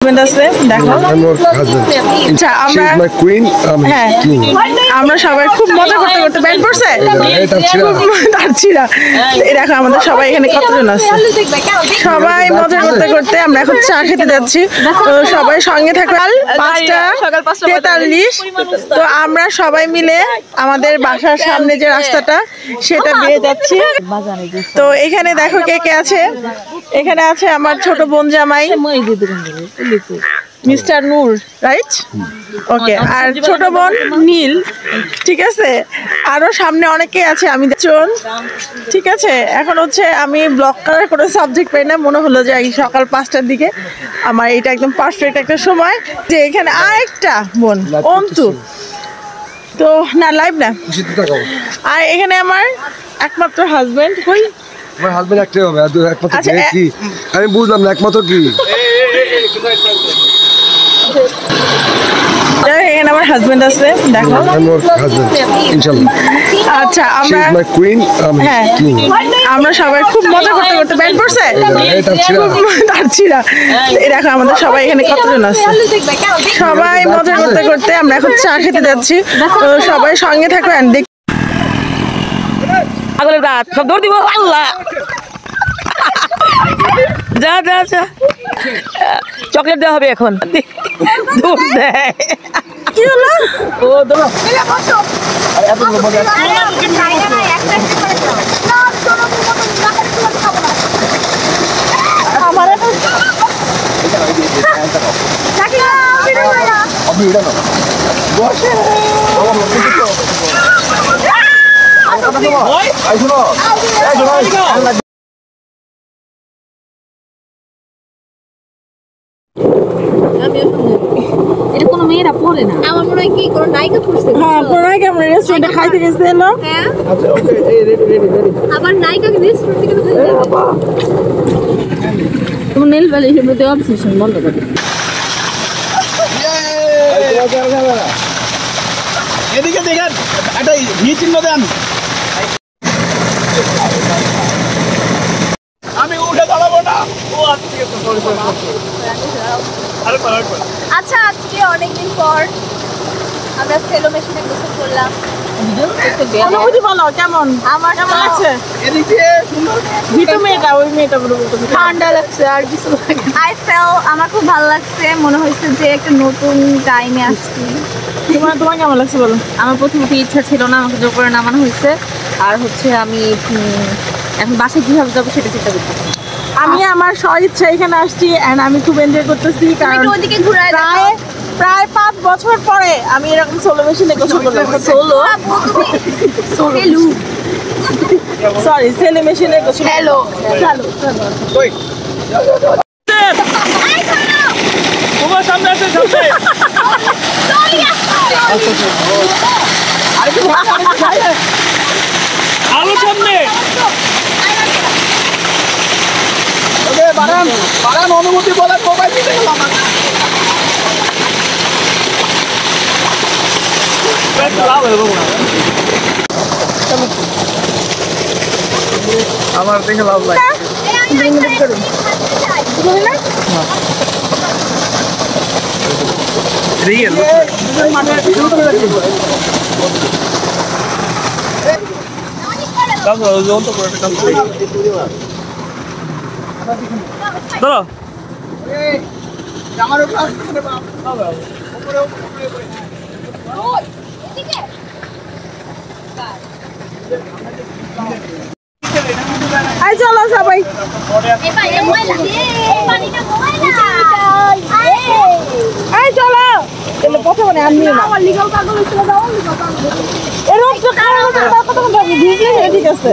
আছে দেখো আচ্ছা আমরা সবাই খুব মজা করতে করতে ব্যান্ড করছে দেখো আমাদের সবাই এখানে কতজন আছে সবাই মজা করতে করতে আমরা এখন চা খেতে যাচ্ছি তো সবাই সঙ্গে থাকবে 5:43 তো আমরা সবাই মিলে আমাদের বাসার সামনে যে রাস্তাটা সেটা বেয়ে যাচ্ছি তো এখানে দেখো কে কে আছে এখানে আছে আমার ছোট বোন জামাই মিস্টার নূর রাইট ওকে আর ছোট বোন নীল ঠিক আছে আরো সামনে অনেকে আছে আমি চল ঠিক আছে এখন হচ্ছে আমি ব্লগ করার কোনো সাবজেক্ট পাই না মনে হলো যে এই সকাল 5টার দিকে আমার এটা একদম পারফেক্ট একটা সময় যে এখানে আরেকটা বোন অন্তু তো না লাইভ না আর এখানে আমার একমাত্র হাজবেন্ড কই আমার হাজবেন্ড একটাই হবে আর একমাত্র কি আমি বুঝলাম না একমাত্র কি এখানে আমার হাজবেন্ড আছে দেখো ইনশাআল্লাহ আচ্ছা আমরা সবাই খুব মজা করতে করতে ব্যান্ড করছে দেখো আমাদের সবাই এখানে কতজন আছে সবাই মজা করতে করতে আমরা এখন চা খেতে যাচ্ছি তো সবাই সঙ্গে থাকবেন পাগলের গাছ সব দৌড় দিব আল্লাহ যা যা যা চকলেট দেওয়া হবে এখন দৌড় দেয় কি হলো ও দৌড় এটা কোনো মেয়েরা পড়ে না আমার মনে হয় কি কোনো নায়িকা পড়ছে হ্যাঁ পড়াই আমরা রেস্টুরেন্টে খাইতে গেছিল হ্যাঁ আচ্ছা ওকে এই রেডি আবার নায়িকাকে রেস্টুরেন্টে কেন খাইতে তুমি নেল ভ্যালির মধ্যে অবসেশন বন্ধ করো এদিকে দেখেন একটা ভি চিহ্ন দেন আমি উঠে দাঁড়াবো না ও আজকে তো আচ্ছা আজকে অনেকদিন পর আমরা সেলো মেশিনে গোসল করলাম অনুভূতি বলো কেমন আমার কেমন লাগছে এদিকে সুন্দর ভিতর মেয়েটা ওই মেয়েটা বলতে ঠান্ডা লাগছে আর কিছু লাগে আই ফেল আমার খুব ভালো লাগছে মনে হয়েছে যে একটা নতুন টাইমে আসছি তোমার কেমন লাগছে বলো আমার প্রথমত ইচ্ছা ছিল না আমাকে জোর করে নামানো হয়েছে আর হচ্ছে আমি এখন বাসায় কীভাবে যাবো সেটা চিন্তা করতেছি আমি আমার স্ব-ইচ্ছা এখানে আসছি এন্ড আমি খুব এনজয় করতেছি কারণ ওদিকে ঘুরায় প্রায় 5 বছর পরে আমি এরকম সোলো মেশিনে গোসল করলাম সোলো সরি সেলে মেশিনে গোসল হ্যালো চলো কই তোমার সামনে আছে সামনে আলো সামনে ওকে বারান অনুমতি বলার মোবাইল দিতে গেলাম আমার দেখে লাভ লাগে রিয়েল কাজ অন্ত করে একটা কাজ করি দাঁড়া আমার উপরে আসতে বাপ উপরে ওই এদিকে আই চলো সবাই আই চলো এলে প্রথমে আমি আমার লিগাল কাগজ ছিল দাও লিগাল কাগজ এরকম তো কাগজ কত ভিজলে ঠিক আছে